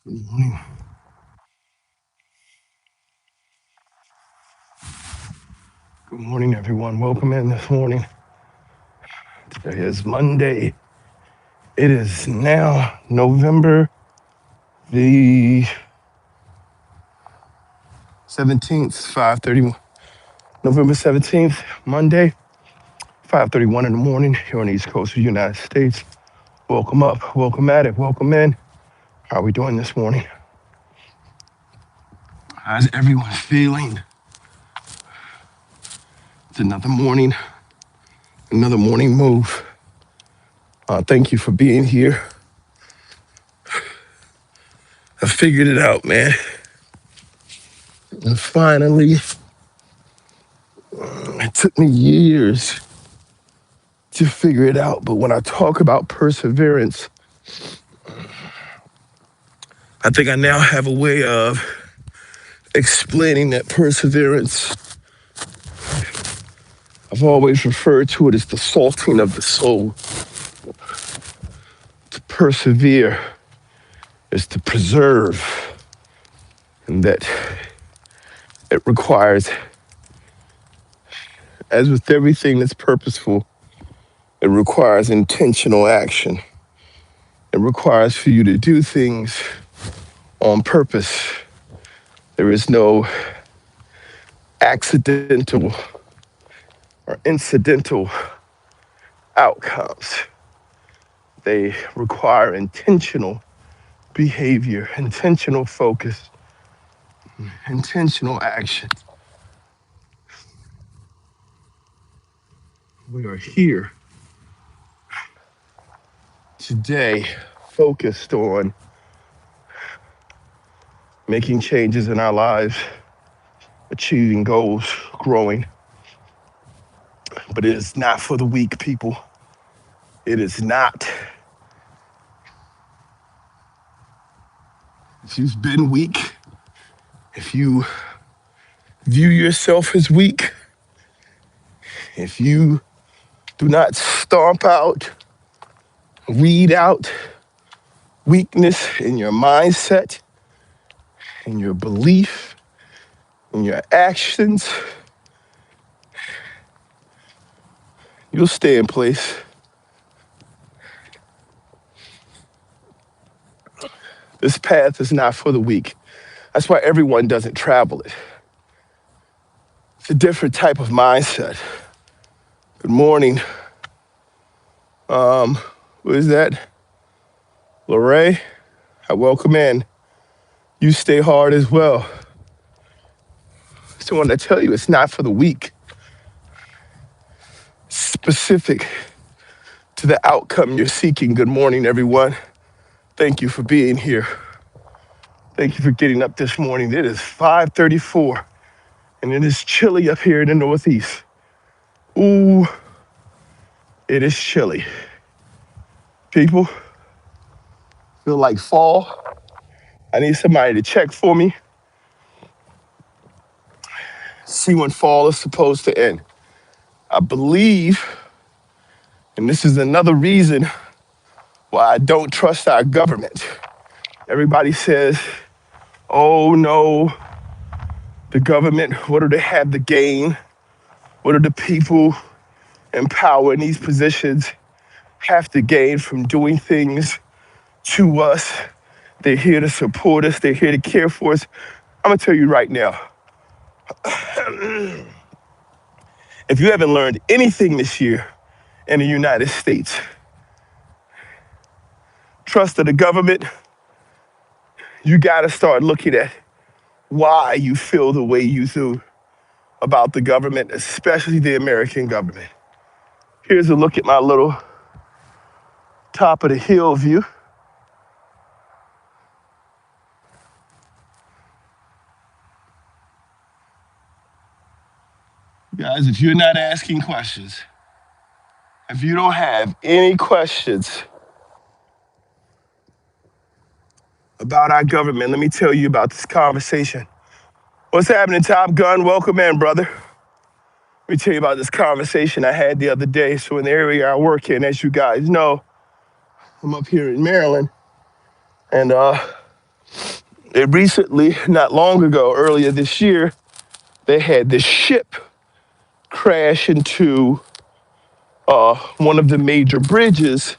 Good morning. Good morning, everyone. Welcome in this morning. Today is Monday. It is now November the 17th, 5:31. November 17th, Monday, 5:31 in the morning here on the East Coast of the United States. Welcome up, welcome at it, welcome in. How are we doing this morning? How's everyone feeling? It's another morning move. Thank you for being here. I figured it out, man. And finally, it took me years to figure it out. But when I talk about perseverance, I think I now have a way of explaining that perseverance. I've always referred to it as the salting of the soul. To persevere is to preserve, and that it requires, as with everything that's purposeful, it requires intentional action. It requires for you to do things on purpose. There is no accidental or incidental outcomes. They require intentional behavior, intentional focus, intentional action. We are here today focused on making changes in our lives, achieving goals, growing. But it is not for the weak, people. It is not. If you've been weak, if you view yourself as weak, if you do not stomp out, weed out weakness in your mindset, in your belief, in your actions, you'll stay in place. This path is not for the weak. That's why everyone doesn't travel it. It's a different type of mindset. Good morning. What is that? Lorraine, welcome in. You stay hard as well. So I want to tell you, it's not for the weak. Specific to the outcome you're seeking. Good morning, everyone. Thank you for being here. Thank you for getting up this morning. It is 5:34, and it is chilly up here in the Northeast. Ooh, it is chilly. People, feel like fall. I need somebody to check for me. See when fall is supposed to end. I believe, and this is another reason why I don't trust our government. Everybody says, oh no, the government, what do they have to gain? What do the people in power in these positions have to gain from doing things to us? They're here to support us. They're here to care for us. I'm gonna tell you right now, if you haven't learned anything this year in the United States, trust of the government, you gotta start looking at why you feel the way you do about the government, especially the American government. Here's a look at my little top of the hill view. Guys, if you're not asking questions, if you don't have any questions about our government, let me tell you about this conversation. What's happening, Top Gun? Welcome in, brother. Let me tell you about this conversation I had the other day. So in the area I work in, as you guys know, I'm up here in Maryland, and They recently, not long ago, earlier this year, they had this ship crash into one of the major bridges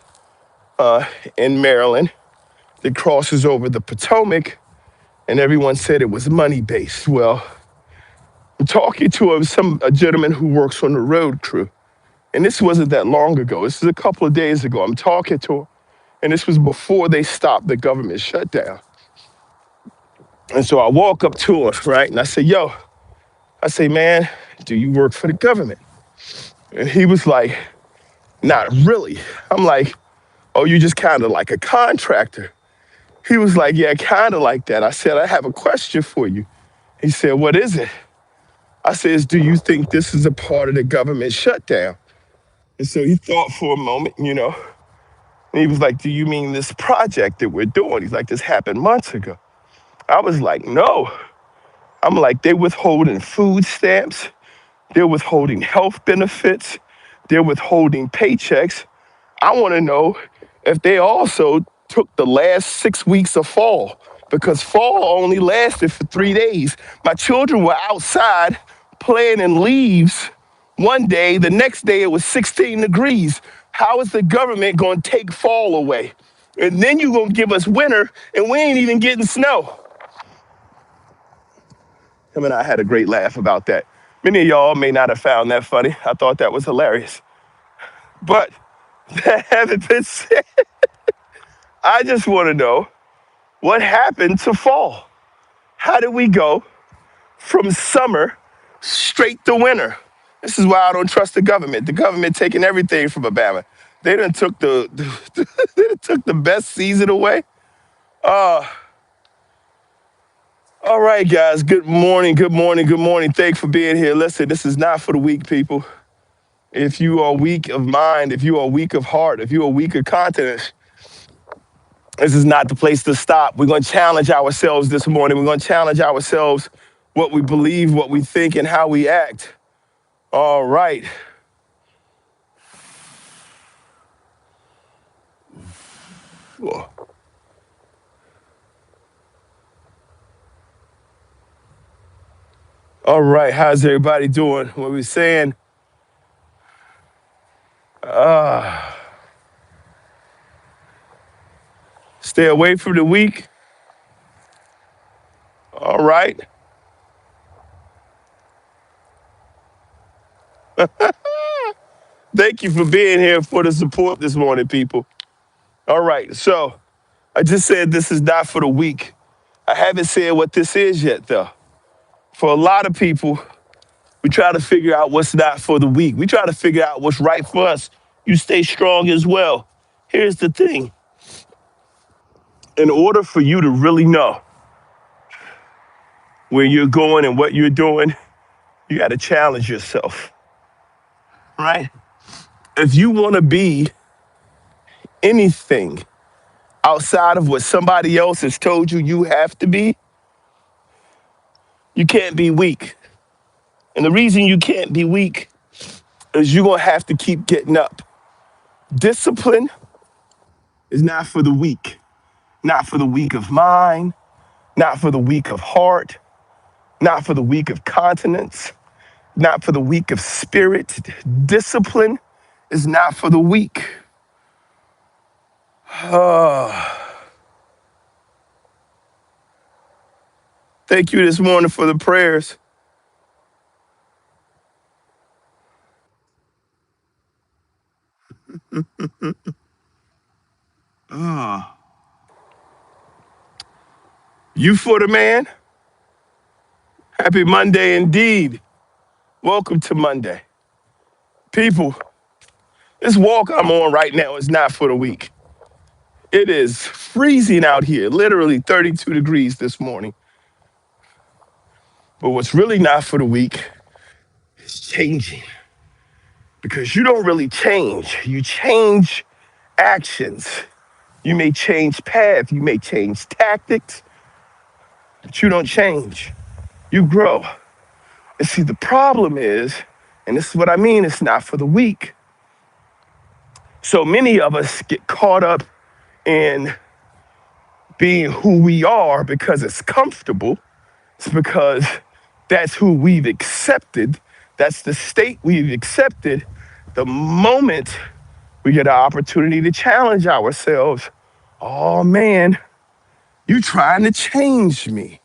in Maryland that crosses over the Potomac, and everyone said it was money-based. Well, I'm talking to a gentleman who works on the road crew, and this wasn't that long ago. This is a couple of days ago. I'm talking to him, and this was before they stopped the government shutdown. And so I walk up to him, right, and I say, yo, I say, man, do you work for the government? And he was like, not really. I'm like, oh, you just kind of like a contractor. He was like, yeah, kind of like that. I said, I have a question for you. He said, what is it? I said, do you think this is a part of the government shutdown? And so he thought for a moment, and he was like, do you mean this project that we're doing? He's like, this happened months ago. I was like, no. I'm like, they're withholding food stamps. They're withholding health benefits. They're withholding paychecks. I want to know if they also took the last 6 weeks of fall, because fall only lasted for 3 days. My children were outside playing in leaves one day. The next day it was 16 degrees. How is the government going to take fall away? And then you're going to give us winter, and we ain't even getting snow. Him and I had a great laugh about that. Many of y'all may not have found that funny. I thought that was hilarious. But that having been said, I just want to know what happened to fall. How did we go from summer straight to winter? This is why I don't trust the government. The government taking everything from Alabama. They done took they done took the best season away. All right, guys. Good morning. Good morning. Good morning. Thanks for being here. Listen, this is not for the weak, people. If you are weak of mind, if you are weak of heart, if you are weak of confidence, this is not the place to stop. We're going to challenge ourselves this morning. We're going to challenge ourselves what we believe, what we think, and how we act. All right. All right. How's everybody doing? What we're saying? Stay away from the weak. All right. Thank you for being here, for the support this morning, people. All right. So I just said this is not for the weak. I haven't said what this is yet, though. For a lot of people, we try to figure out what's not for the weak. We try to figure out what's right for us. You stay strong as well. Here's the thing. In order for you to really know where you're going and what you're doing, you got to challenge yourself, right? If you want to be anything outside of what somebody else has told you you have to be, you can't be weak. And the reason you can't be weak is you're going to have to keep getting up. Discipline is not for the weak, not for the weak of mind, not for the weak of heart, not for the weak of countenance, not for the weak of spirit. Discipline is not for the weak. Thank you this morning for the prayers. You for the man? Happy Monday indeed. Welcome to Monday. People, this walk I'm on right now is not for the weak. It is freezing out here, literally 32 degrees this morning. But what's really not for the weak is changing. Because you don't really change. You change actions. You may change path. You may change tactics. But you don't change. You grow. And see, the problem is, and this is what I mean, it's not for the weak. So many of us get caught up in being who we are because it's comfortable. It's because that's who we've accepted. That's the state we've accepted. The moment we get an opportunity to challenge ourselves, oh man, you trying to change me.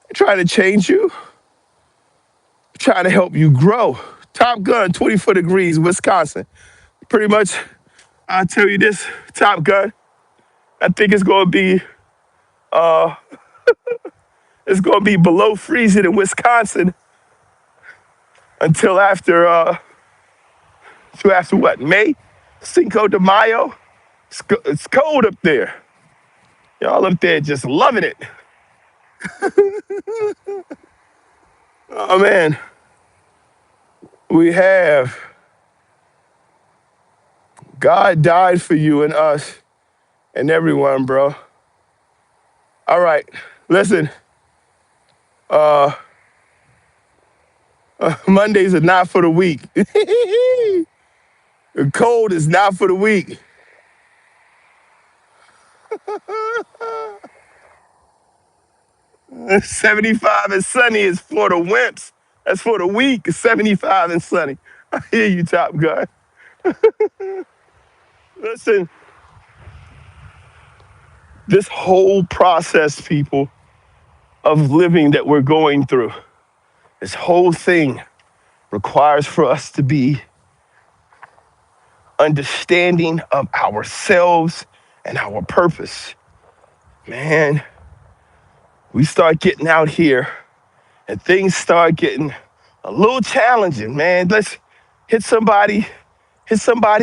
I'm trying to change you. I'm trying to help you grow. Top Gun, 24 degrees, Wisconsin. Pretty much, I'll tell you this, Top Gun, I think it's gonna be below freezing in Wisconsin until after what, May? Cinco de Mayo? It's cold up there. Y'all up there just loving it. Oh man, we have God died for you and us and everyone, bro. All right, listen. Mondays are not for the weak. The cold is not for the weak. 75 and sunny is for the wimps. That's for the weak. 75 and sunny. I hear you, Top Gun. Listen, this whole process, people, of living that we're going through, this whole thing requires for us to be understanding of ourselves and our purpose. Man, we start getting out here and things start getting a little challenging, man. Let's hit somebody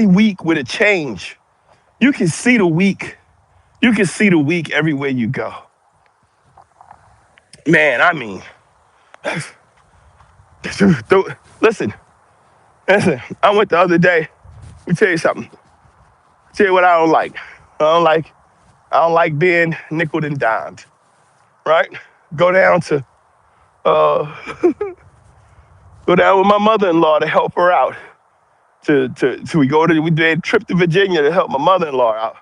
weak with a change. You can see the weak. You can see the weak everywhere you go. Man, I mean, listen, I went the other day. Let me tell you something. Tell you what I don't like. I don't like being nickeled and dimed, right? Go down with my mother-in-law to help her out. We did a trip to Virginia to help my mother-in-law out.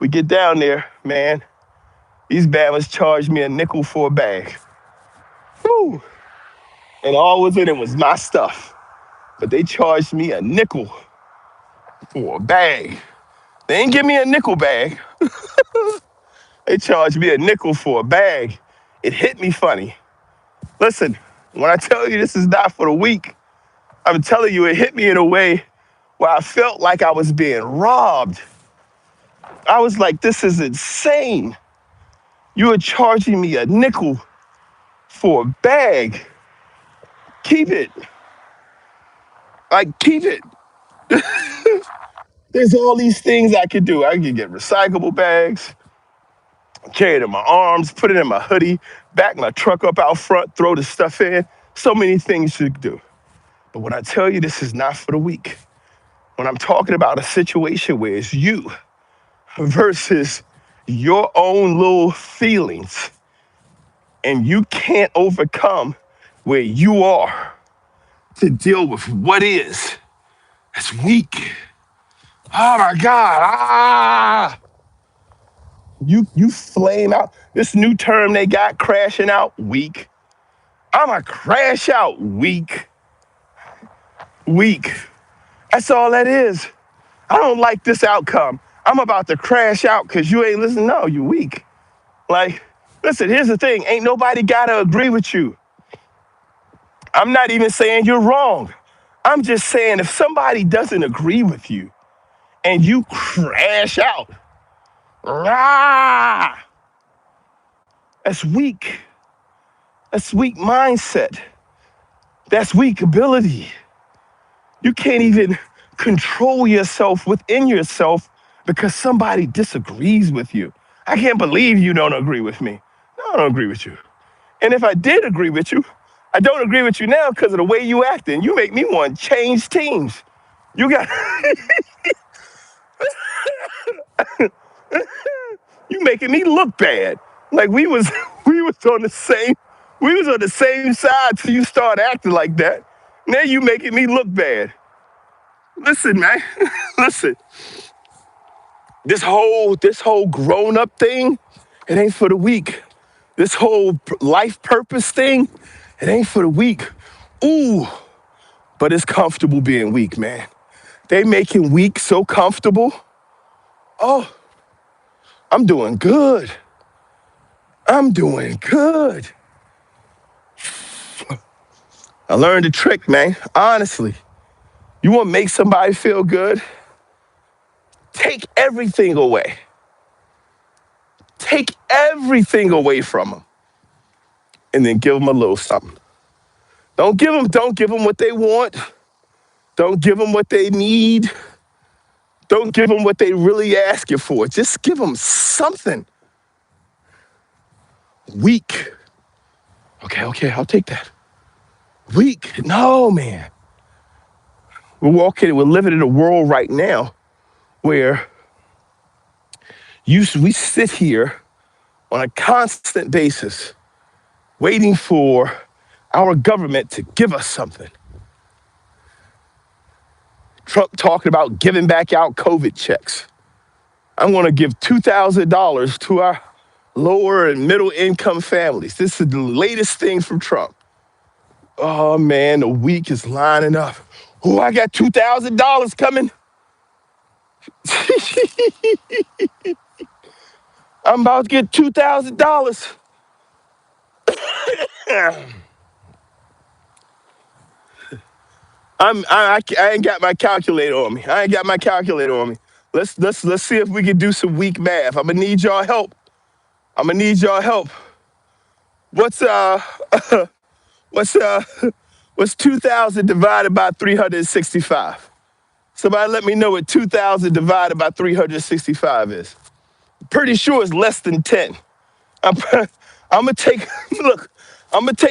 We get down there, man. These bammers charged me a nickel for a bag. Woo! And all was in it was my stuff. But they charged me a nickel for a bag. They ain't give me a nickel bag. They charged me a nickel for a bag. It hit me funny. Listen, when I tell you this is not for the weak, I'm telling you it hit me in a way where I felt like I was being robbed. I was like, this is insane. You are charging me a nickel for a bag. Keep it. Like, keep it. There's all these things I could do. I could get recyclable bags, carry it in my arms, put it in my hoodie, back my truck up out front, throw the stuff in. So many things you could do. But when I tell you this is not for the weak, when I'm talking about a situation where it's you versus your own little feelings and you can't overcome where you are to deal with what is, that's weak. Oh my God, you flame out. This new term they got, crashing out, weak. I'm a crash out, weak. Weak. That's all that is. I don't like this outcome. I'm about to crash out because you ain't listening. No, you weak. Like, listen, here's the thing. Ain't nobody gotta agree with you. I'm not even saying you're wrong. I'm just saying if somebody doesn't agree with you and you crash out, rah, that's weak. That's weak mindset. That's weak ability. You can't even control yourself within yourself because somebody disagrees with you. I can't believe you don't agree with me. No, I don't agree with you. And if I did agree with you, I don't agree with you now because of the way you acting. You make me want to change teams. You got you making me look bad. Like we was on the same side till you start acting like that. Now you making me look bad. Listen, man. Listen. This whole grown-up thing, It ain't for the weak. This whole life purpose thing, it ain't for the weak. Ooh, but it's comfortable being weak, man. They making weak so comfortable. Oh, I'm doing good. I'm doing good. I learned a trick, man. Honestly, you want to make somebody feel good? Take everything away. Take everything away from them, and then give them a little something. Don't give them what they want. Don't give them what they need. Don't give them what they really ask you for. Just give them something. Weak. Okay, I'll take that. Weak. No, man. We're living in a world right now where we sit here on a constant basis waiting for our government to give us something. Trump talking about giving back out COVID checks. I'm going to give $2,000 to our lower and middle income families. This is the latest thing from Trump. Oh, man, the weak is lining up. Oh, I got $2,000 coming. I'm about to get $2,000. I ain't got my calculator on me. Let's see if we can do some weak math. I'm gonna need y'all help. What's what's 2,000 divided by 365? Somebody let me know what 2,000 divided by 365 is. Pretty sure it's less than 10. I'm gonna take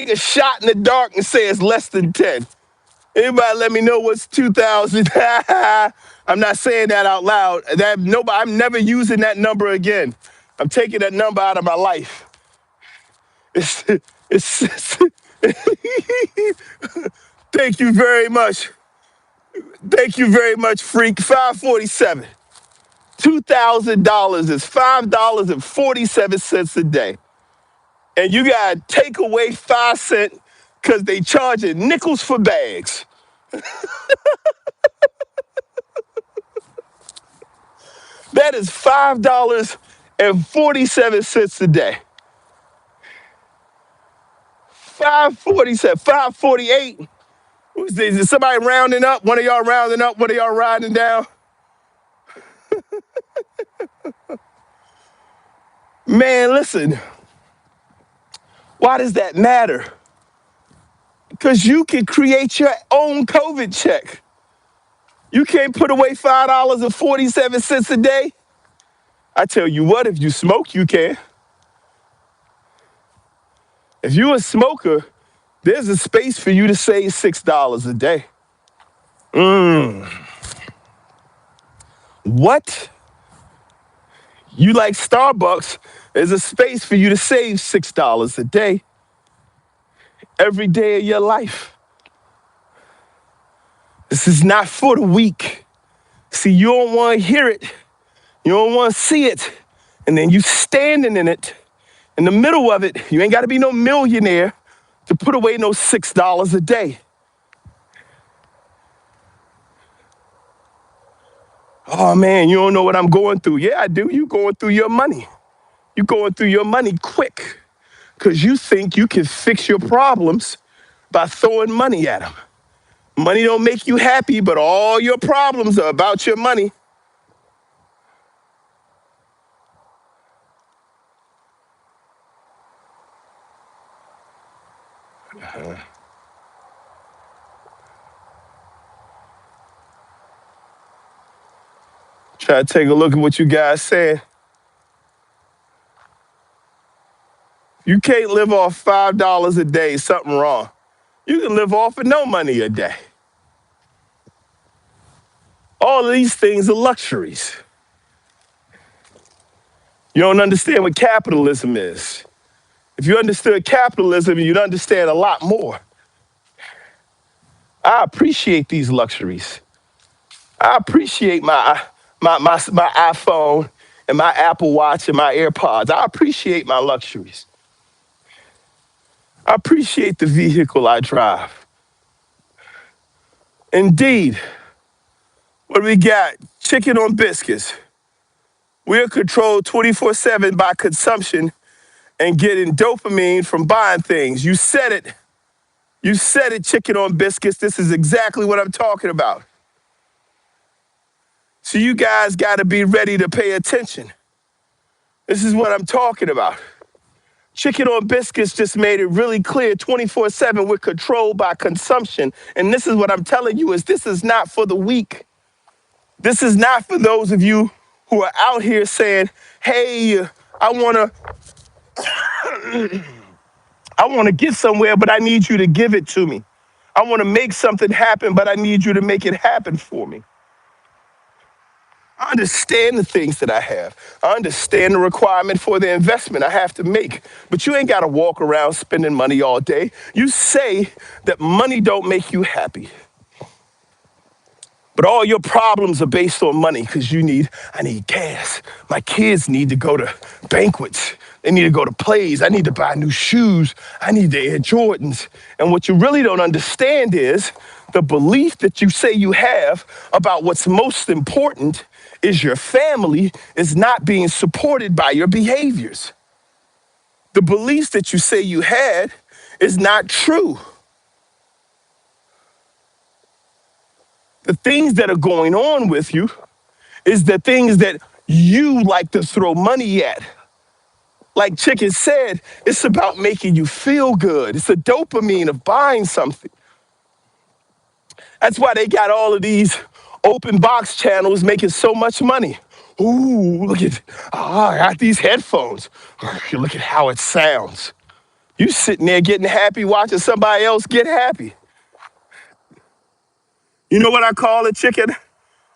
a shot in the dark and say it's less than 10. Anybody let me know what's 2,000? I'm not saying that out loud. I'm never using that number again. I'm taking that number out of my life. It's Thank you very much. Thank you very much, freak. 547. $2,000 is $5.47 a day. And you got to take away 5 cents because they charging nickels for bags. That is $5.47 a day. 547, 548. Is somebody rounding up? One of y'all rounding up? One of y'all riding down? Man, listen. Why does that matter? Because you can create your own COVID check. You can't put away $5.47 a day. I tell you what, if you smoke, you can. If you're a smoker, there's a space for you to save $6 a day. What? You like Starbucks, there's a space for you to save $6 a day every day of your life. This is not for the weak. See, you don't want to hear it. You don't want to see it. And then you standing in it, in the middle of it. You ain't got to be no millionaire to put away no $6 a day. Oh, man, you don't know what I'm going through. Yeah, I do. You going through your money. You going through your money quick because you think you can fix your problems by throwing money at them. Money don't make you happy, but all your problems are about your money. Try to take a look at what you guys said. You can't live off $5 a day, something wrong. You can live off of no money a day. All of these things are luxuries. You don't understand what capitalism is. If you understood capitalism, you'd understand a lot more. I appreciate these luxuries. I appreciate my iPhone and my Apple Watch and my AirPods. I appreciate my luxuries. I appreciate the vehicle I drive. Indeed, what we got? Chicken on biscuits. We're controlled 24/7 by consumption and getting dopamine from buying things. You said it. You said it, chicken on biscuits. This is exactly what I'm talking about. So you guys got to be ready to pay attention. This is what I'm talking about. Chicken on biscuits just made it really clear 24/7 we're controlled by consumption. And this is what I'm telling you is this is not for the weak. This is not for those of you who are out here saying, hey, I want to get somewhere, but I need you to give it to me. I want to make something happen, but I need you to make it happen for me. I understand the things that I have. I understand the requirement for the investment I have to make. But you ain't got to walk around spending money all day. You say that money don't make you happy. But all your problems are based on money because I need gas. My kids need to go to banquets. They need to go to plays. I need to buy new shoes. I need the Air Jordans. And what you really don't understand is the belief that you say you have about what's most important is your family is not being supported by your behaviors. The beliefs that you say you had is not true. The things that are going on with you is the things that you like to throw money at. Like Chicken said, it's about making you feel good. It's the dopamine of buying something. That's why they got all of these open box channels making so much money. Ooh, I got these headphones. Look at how it sounds. You sitting there getting happy watching somebody else get happy. You know what I call it, Chicken?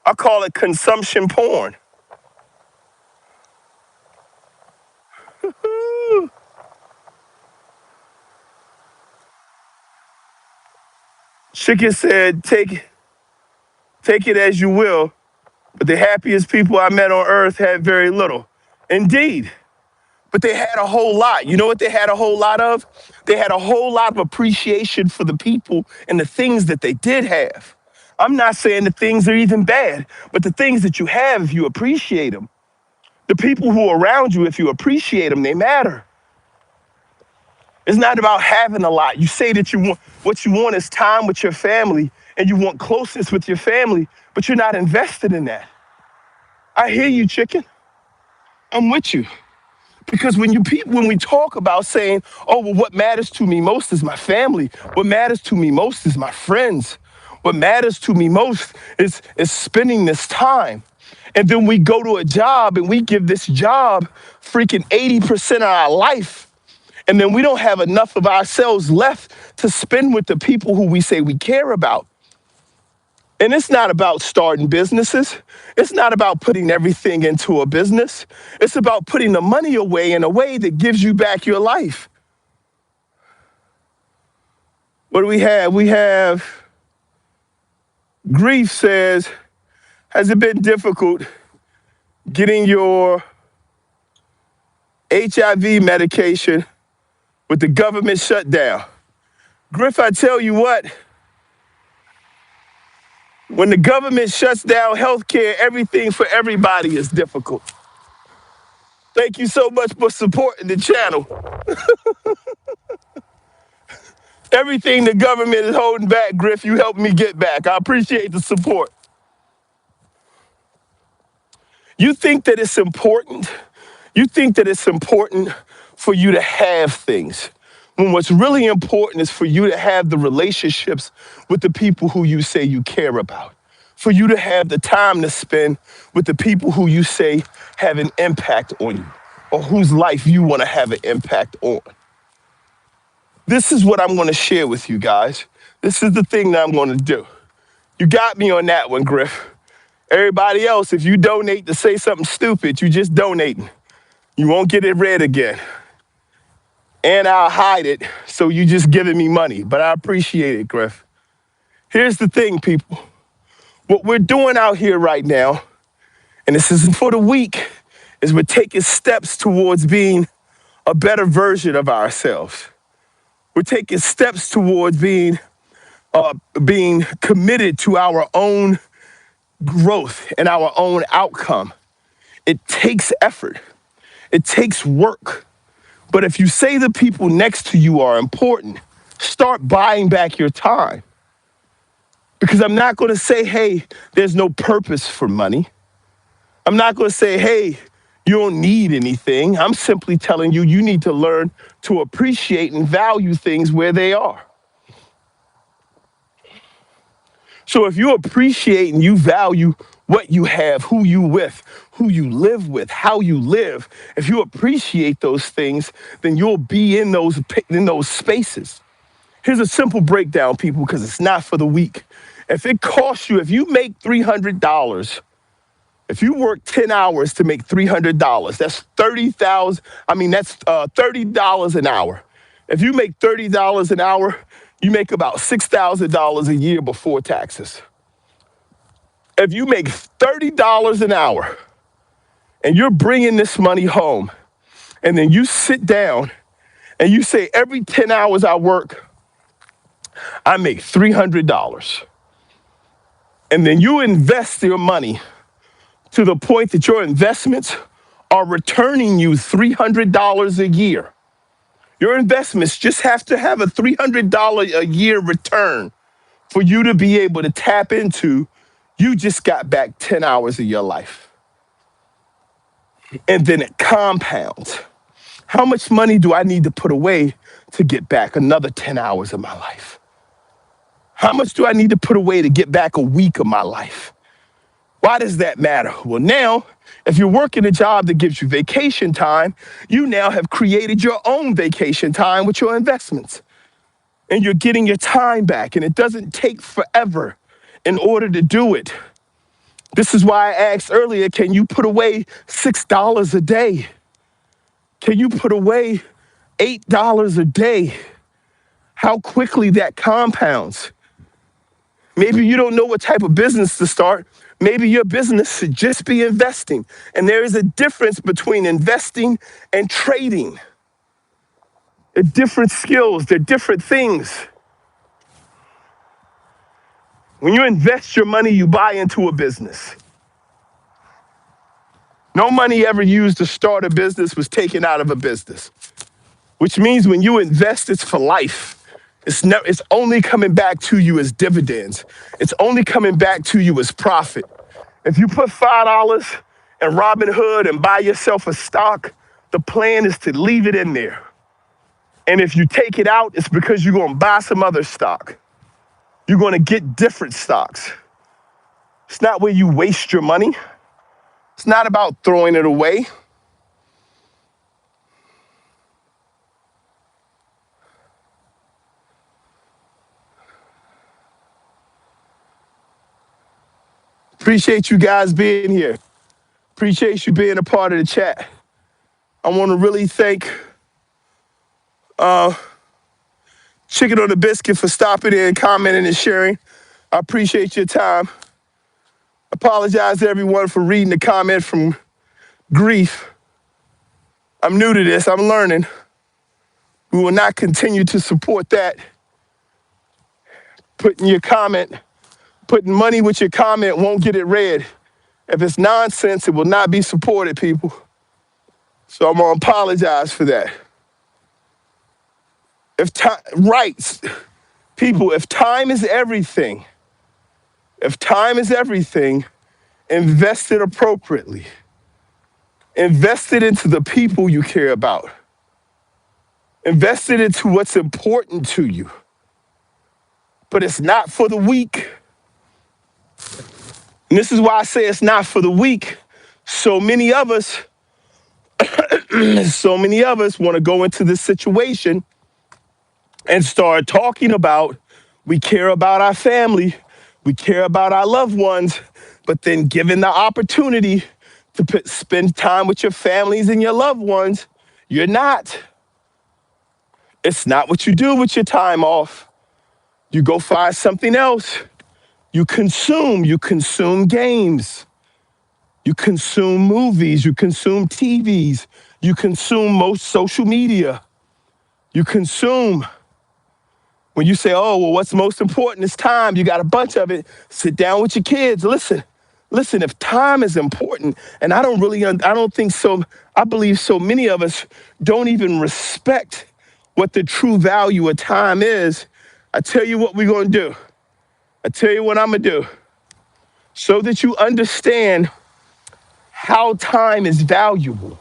I call it consumption porn. Chicken said, take it as you will, but the happiest people I met on earth had very little. Indeed. But they had a whole lot. You know what they had a whole lot of? They had a whole lot of appreciation for the people and the things that they did have. I'm not saying the things are even bad, but the things that you have, if you appreciate them, the people who are around you, if you appreciate them, they matter. It's not about having a lot. You say that what you want is time with your family and you want closeness with your family, but you're not invested in that. I hear you, Chicken. I'm with you. Because when we talk about saying, oh, well, what matters to me most is my family. What matters to me most is my friends. What matters to me most is spending this time. And then we go to a job and we give this job freaking 80% of our life. And then we don't have enough of ourselves left to spend with the people who we say we care about. And it's not about starting businesses. It's not about putting everything into a business. It's about putting the money away in a way that gives you back your life. What do we have? We have Grief says, has it been difficult getting your HIV medication with the government shutdown? Griff, I tell you what, when the government shuts down healthcare, everything for everybody is difficult. Thank you so much for supporting the channel. Everything the government is holding back, Griff, you helped me get back. I appreciate the support. You think that it's important? You think that it's important for you to have things, when what's really important is for you to have the relationships with the people who you say you care about, for you to have the time to spend with the people who you say have an impact on you, or whose life you want to have an impact on. This is what I'm going to share with you guys. This is the thing that I'm going to do. You got me on that one, Griff. Everybody else, if you donate to say something stupid, you just donating. You won't get it read again. And I'll hide it, so you just giving me money. But I appreciate it, Griff. Here's the thing, people. What we're doing out here right now, and this isn't for the weak, is we're taking steps towards being a better version of ourselves. We're taking steps towards being committed to our own growth and our own outcome. It takes effort. It takes work. But if you say the people next to you are important, start buying back your time. Because I'm not going to say, hey, there's no purpose for money. I'm not going to say, hey, you don't need anything. I'm simply telling you, you need to learn to appreciate and value things where they are. So if you appreciate and you value what you have, who you with, who you live with, how you live, if you appreciate those things, then you'll be in those spaces. Here's a simple breakdown, people, because it's not for the weak. If it costs you, if you make $300, if you work 10 hours to make $300, that's $30,000. That's $30 an hour. If you make $30 an hour, you make about $6,000 a year before taxes. If you make $30 an hour and you're bringing this money home, and then you sit down and you say, every 10 hours I work, I make $300. And then you invest your money to the point that your investments are returning you $300 a year. Your investments just have to have a $300 a year return for you to be able to tap into. You just got back 10 hours of your life. And then it compounds. How much money do I need to put away to get back another 10 hours of my life? How much do I need to put away to get back a week of my life? Why does that matter? Well, now, if you're working a job that gives you vacation time, you now have created your own vacation time with your investments. And you're getting your time back, and it doesn't take forever in order to do it. This is why I asked earlier, can you put away $6 a day? Can you put away $8 a day? How quickly that compounds. Maybe you don't know what type of business to start. Maybe your business should just be investing. And there is a difference between investing and trading. They're different skills. They're different things. When you invest your money, you buy into a business. No money ever used to start a business was taken out of a business, which means when you invest, it's for life. It's only coming back to you as dividends. It's only coming back to you as profit. If you put $5 in Robinhood and buy yourself a stock, the plan is to leave it in there. And if you take it out, it's because you're going to buy some other stock. You're going to get different stocks. It's not where you waste your money. It's not about throwing it away. Appreciate you guys being here. Appreciate you being a part of the chat. I want to really thank Chicken on the Biscuit for stopping in, commenting, and sharing. I appreciate your time. Apologize to everyone for reading the comment from Grief. I'm new to this. I'm learning. We will not continue to support that. Putting money with your comment won't get it read. If it's nonsense, it will not be supported, people. So I'm going to apologize for that. If time is everything, invest it appropriately. Invest it into the people you care about. Invest it into what's important to you. But it's not for the weak. And this is why I say it's not for the weak. So many of us want to go into this situation and start talking about, we care about our family, we care about our loved ones, but then given the opportunity to spend time with your families and your loved ones, you're not. It's not what you do with your time off. You go find something else. You consume games. You consume movies, you consume TVs, you consume most social media. You consume. When you say, oh, well, what's most important is time, you got a bunch of it, sit down with your kids. Listen, if time is important, and I don't think so, I believe so many of us don't even respect what the true value of time is. I tell you what we're going to do. I tell you what I'm going to do. So that you understand how time is valuable,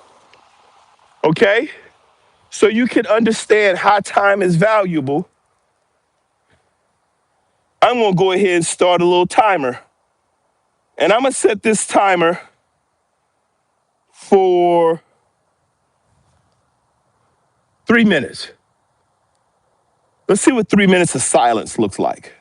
okay? So you can understand how time is valuable, I'm going to go ahead and start a little timer. And I'm going to set this timer for 3 minutes. Let's see what 3 minutes of silence looks like.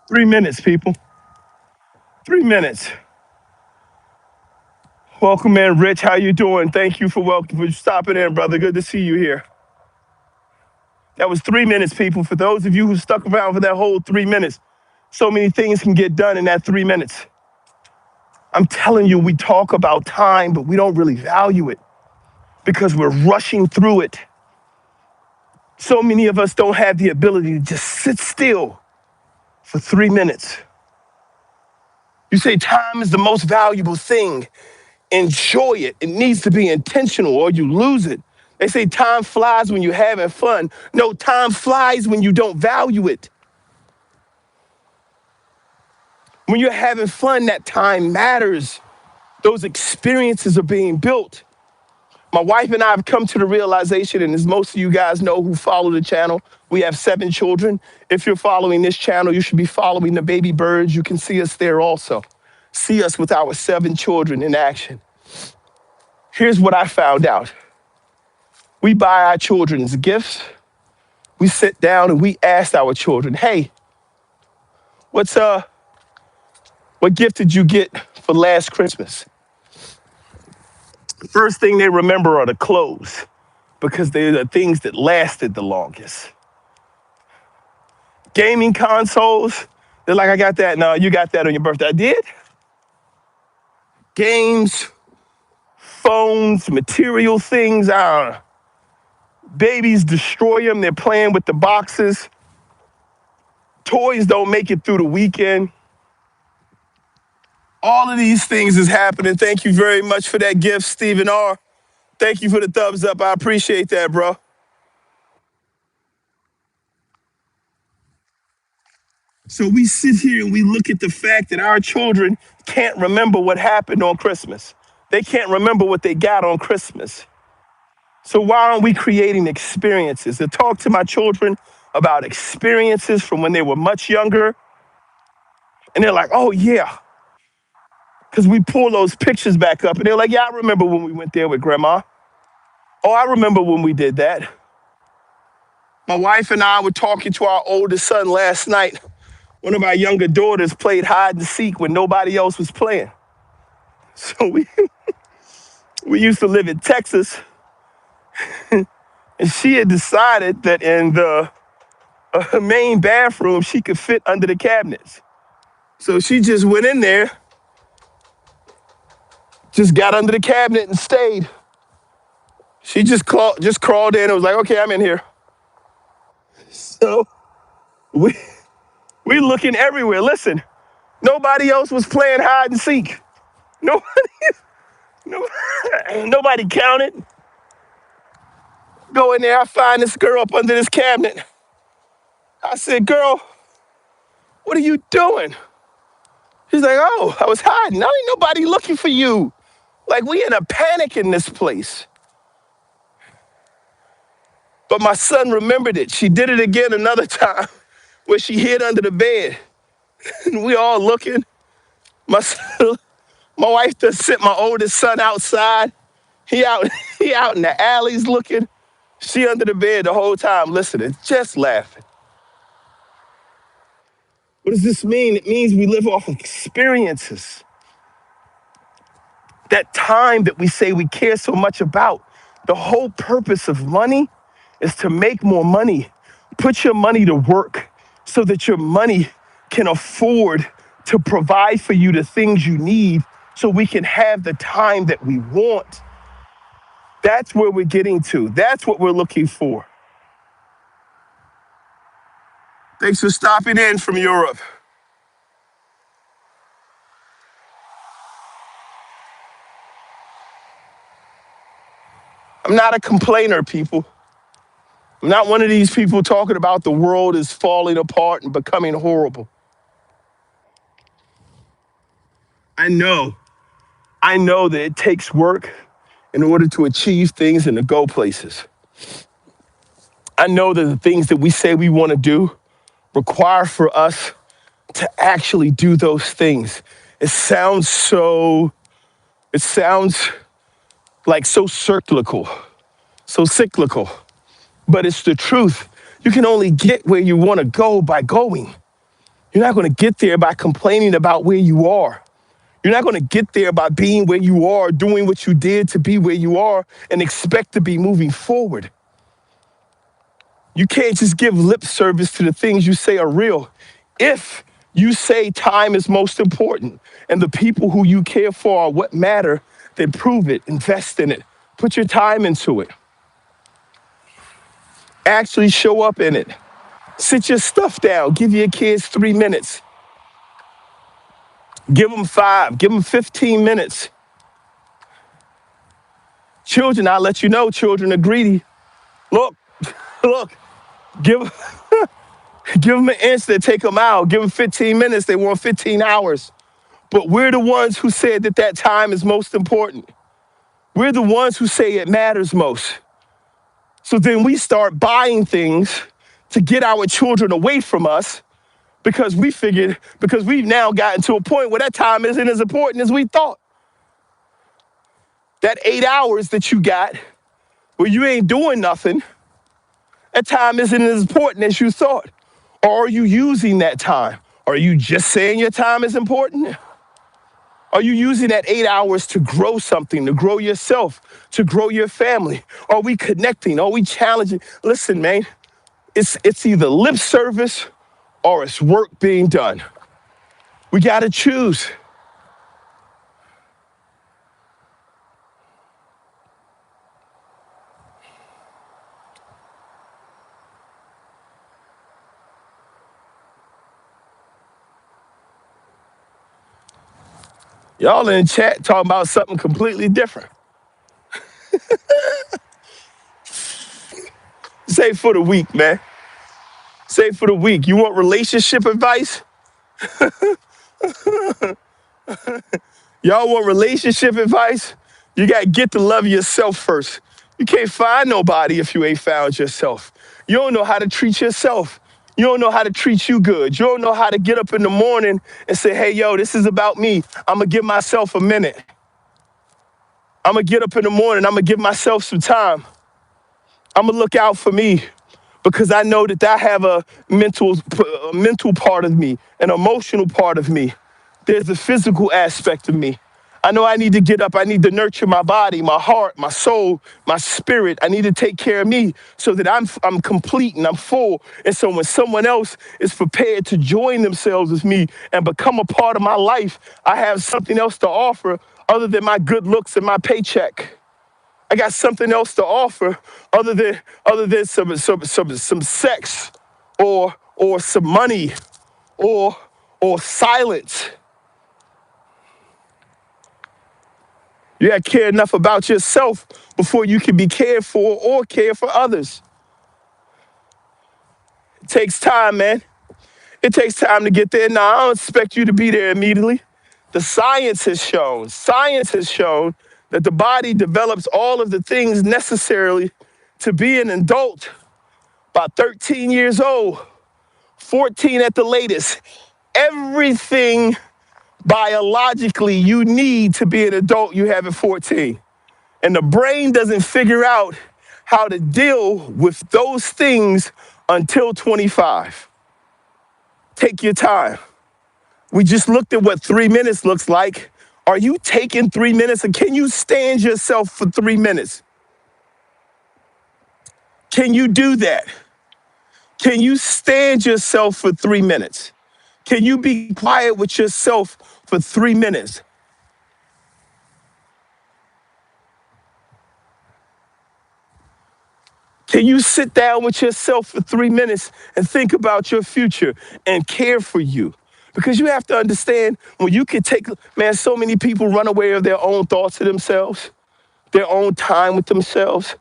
Three minutes, people. 3 minutes. Welcome in, Rich. How you doing? Thank you for stopping in, brother. Good to see you here. That was 3 minutes, people. For those of you who stuck around for that whole 3 minutes, so many things can get done in that 3 minutes. I'm telling you, we talk about time, but we don't really value it because we're rushing through it. So many of us don't have the ability to just sit still for 3 minutes. You say time is the most valuable thing. Enjoy it. It needs to be intentional or you lose it. They say time flies when you're having fun. No, time flies when you don't value it. When you're having fun, that time matters. Those experiences are being built. My wife and I have come to the realization, and as most of you guys know who follow the channel, we have 7 children. If you're following this channel, you should be following the baby birds. You can see us there also. see us with our 7 children in action. Here's what I found out. We buy our children's gifts. We sit down and we ask our children, hey, what gift did you get for last Christmas? The first thing they remember are the clothes because they're the things that lasted the longest. Gaming consoles, they're like, I got that. No, you got that on your birthday. I did? Games, phones, material things, I don't know. Babies destroy them. They're playing with the boxes. Toys don't make it through the weekend. All of these things is happening. Thank you very much for that gift, Stephen R. Thank you for the thumbs up. I appreciate that, bro. So we sit here and we look at the fact that our children can't remember what happened on Christmas. They can't remember what they got on Christmas. So why aren't we creating experiences? To talk to my children about experiences from when they were much younger. And they're like, oh yeah. Because we pull those pictures back up and they're like, yeah, I remember when we went there with grandma. Oh, I remember when we did that. My wife and I were talking to our oldest son last night. One of our younger daughters played hide and seek when nobody else was playing. So we used to live in Texas, and she had decided that in the main bathroom, she could fit under the cabinets. So she just went in there, just got under the cabinet and stayed. She just crawled in and was like, okay, I'm in here. So we looking everywhere. Listen, nobody else was playing hide and seek. Nobody counted. Go in there, I find this girl up under this cabinet. I said, girl, what are you doing? She's like, oh, I was hiding. Now ain't nobody looking for you. Like, we in a panic in this place. But my son remembered it. She did it again another time where she hid under the bed. And we all looking. My wife just sent my oldest son outside. He out in the alleys looking. She under the bed the whole time listening, just laughing. What does this mean? It means we live off of experiences. That time that we say we care so much about. The whole purpose of money is to make more money. Put your money to work so that your money can afford to provide for you the things you need so we can have the time that we want. That's where we're getting to. That's what we're looking for. Thanks for stopping in from Europe. I'm not a complainer, people. I'm not one of these people talking about the world is falling apart and becoming horrible. I know that it takes work in order to achieve things and to go places. I know that the things that we say we want to do require for us to actually do those things. It sounds like so cyclical, but it's the truth. You can only get where you want to go by going. You're not going to get there by complaining about where you are. You're not going to get there by being where you are, doing what you did to be where you are, and expect to be moving forward. You can't just give lip service to the things you say are real. If you say time is most important and the people who you care for are what matter, then prove it, invest in it, put your time into it. Actually show up in it. Sit your stuff down. Give your kids 3 minutes. Give them 5. Give them 15 minutes. Children, I'll let you know, children are greedy. Look, give them an inch, they take a mile. Give them 15 minutes, they want 15 hours. But we're the ones who said that time is most important. We're the ones who say it matters most. So then we start buying things to get our children away from us because we've now gotten to a point where that time isn't as important as we thought. That 8 hours that you got where you ain't doing nothing, that time isn't as important as you thought. Or are you using that time? Are you just saying your time is important? Are you using that 8 hours to grow something, to grow yourself, to grow your family? Are we connecting? Are we challenging? Listen, man, it's either lip service or it's work being done. We got to choose. Y'all in the chat talking about something completely different. Say for the week, man. Say for the week. You want relationship advice? Y'all want relationship advice? You got to get to love yourself first. You can't find nobody if you ain't found yourself. You don't know how to treat yourself. You don't know how to treat you good. You don't know how to get up in the morning and say, hey, yo, this is about me. I'm going to give myself a minute. I'm going to get up in the morning. I'm going to give myself some time. I'm going to look out for me because I know that I have a mental part of me, an emotional part of me. There's a physical aspect of me. I know I need to get up. I need to nurture my body, my heart, my soul, my spirit. I need to take care of me so that I'm complete and I'm full. And so when someone else is prepared to join themselves with me and become a part of my life, I have something else to offer other than my good looks and my paycheck. I got something else to offer other than some sex or some money or silence. You got to care enough about yourself before you can be cared for or care for others. It takes time, man. It takes time to get there. Now, I don't expect you to be there immediately. The science has shown that the body develops all of the things necessarily to be an adult by 13 years old, 14 at the latest. Everything biologically you need to be an adult, you have at 14. And the brain doesn't figure out how to deal with those things until 25. Take your time. We just looked at what 3 minutes looks like. Are you taking 3 minutes and can you stand yourself for 3 minutes? Can you do that? Can you stand yourself for 3 minutes? Can you be quiet with yourself for 3 minutes? Can you sit down with yourself for 3 minutes and think about your future and care for you? Because you have to understand when you can take, man, so many people run away of their own thoughts of themselves, their own time with themselves,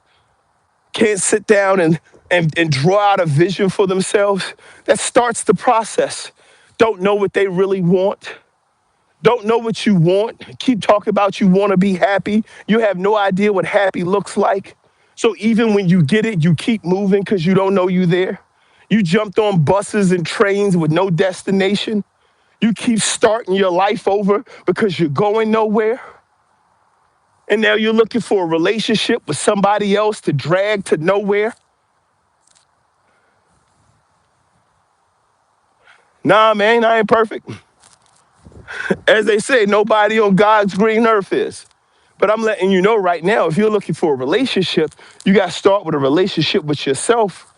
can't sit down and draw out a vision for themselves. That starts the process. Don't know what they really want. Don't know what you want. Keep talking about you want to be happy. You have no idea what happy looks like. So even when you get it, you keep moving because you don't know you there. You jumped on buses and trains with no destination. You keep starting your life over because you're going nowhere. And now you're looking for a relationship with somebody else to drag to nowhere. Nah, man, I ain't perfect. As they say, nobody on God's green earth is. But I'm letting you know right now, if you're looking for a relationship, you got to start with a relationship with yourself.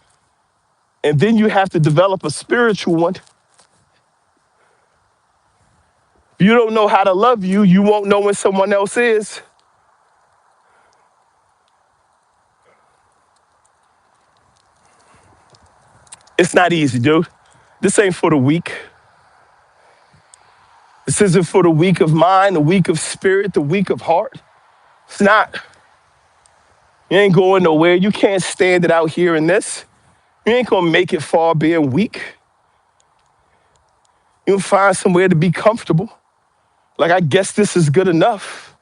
And then you have to develop a spiritual one. If you don't know how to love you, you won't know when someone else is. It's not easy, dude. This ain't for the weak. This isn't for the weak of mind, the weak of spirit, the weak of heart. It's not. You ain't going nowhere. You can't stand it out here in this. You ain't gonna make it far being weak. You'll find somewhere to be comfortable. Like, I guess this is good enough.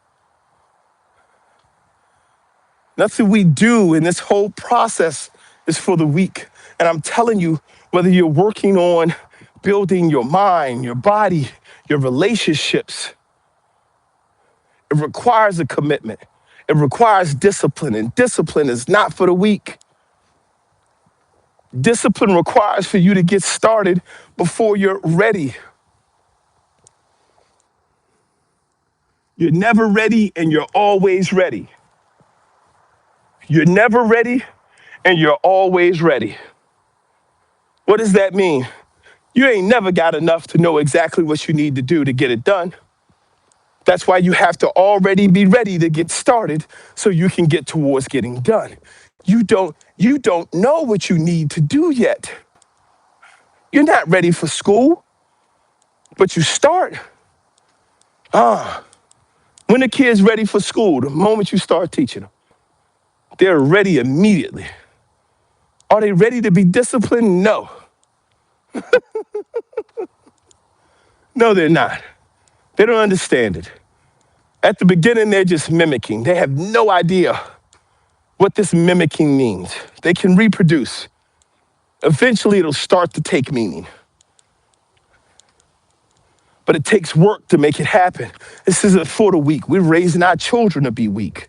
Nothing we do in this whole process is for the weak. And I'm telling you, whether you're working on building your mind, your body, your relationships. It requires a commitment. It requires discipline, and discipline is not for the weak. Discipline requires for you to get started before you're ready. You're never ready and you're always ready. You're never ready and you're always ready. What does that mean? You ain't never got enough to know exactly what you need to do to get it done. That's why you have to already be ready to get started so you can get towards getting done. You don't know what you need to do yet. You're not ready for school, but you start. When the kid's ready for school, the moment you start teaching them, they're ready immediately. Are they ready to be disciplined? No. No, they're not. They don't understand it. At the beginning, they're just mimicking. They have no idea what this mimicking means. They can reproduce. Eventually, it'll start to take meaning. But it takes work to make it happen. This isn't for the weak. We're raising our children to be weak.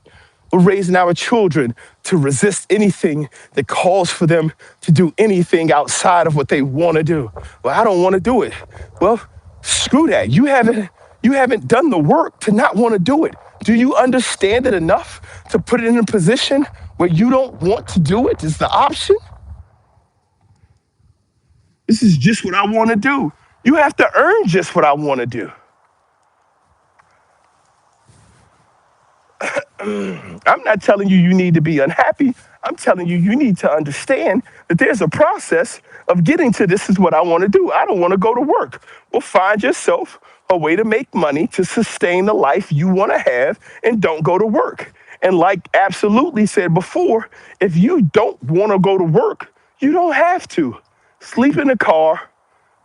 We're raising our children to resist anything that calls for them to do anything outside of what they want to do. Well, I don't want to do it. Well, screw that. You haven't done the work to not want to do it. Do you understand it enough to put it in a position where you don't want to do it is the option? This is just what I want to do. You have to earn just what I want to do. I'm not telling you need to be unhappy. I'm telling you need to understand that there's a process of getting to this is what I want to do. I don't want to go to work. Well, find yourself a way to make money to sustain the life you want to have and don't go to work. And like absolutely said before, if you don't want to go to work, you don't have to. Sleep in the car,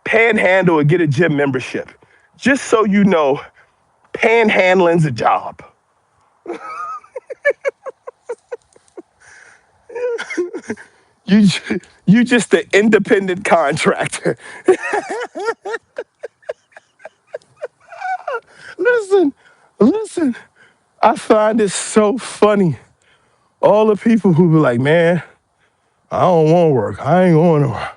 panhandle, or get a gym membership. Just so you know, panhandling's a job. You just an independent contractor. Listen. I find it so funny. All the people who be like, man, I don't want to work. I ain't going to work.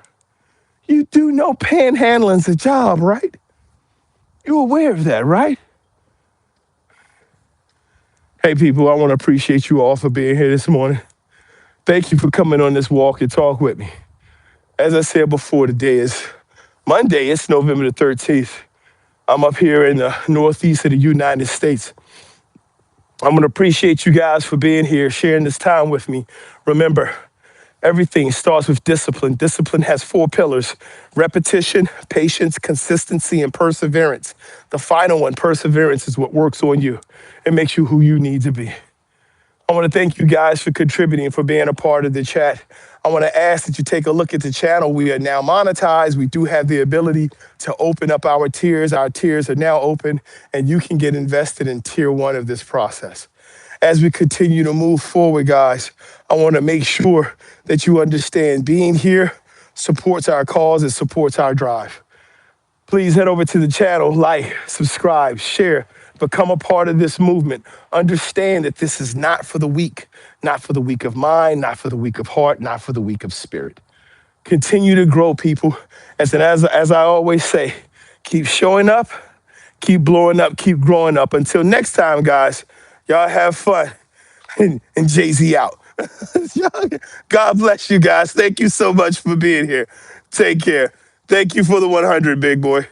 You do know panhandling's a job, right? You're aware of that, right? Hey, people, I want to appreciate you all for being here this morning. Thank you for coming on this walk and talk with me. As I said before, today is Monday. It's November the 13th. I'm up here in the northeast of the United States. I'm going to appreciate you guys for being here, sharing this time with me. Remember, everything starts with discipline. Discipline has 4 pillars: repetition, patience, consistency, and perseverance. The final one, perseverance, is what works on you. It makes you who you need to be. I want to thank you guys for contributing, for being a part of the chat. I want to ask that you take a look at the channel. We are now monetized. We do have the ability to open up our tiers. Our tiers are now open, and you can get invested in tier 1 of this process. As we continue to move forward, guys, I want to make sure that you understand being here supports our cause, it supports our drive. Please head over to the channel, like, subscribe, share, become a part of this movement. Understand that this is not for the weak, not for the weak of mind, not for the weak of heart, not for the weak of spirit. Continue to grow, people. As I always say, keep showing up, keep blowing up, keep growing up. Until next time, guys, y'all have fun. And Jay-Z out. God bless you guys. Thank you so much for being here. Take care. Thank you for the 100, big boy.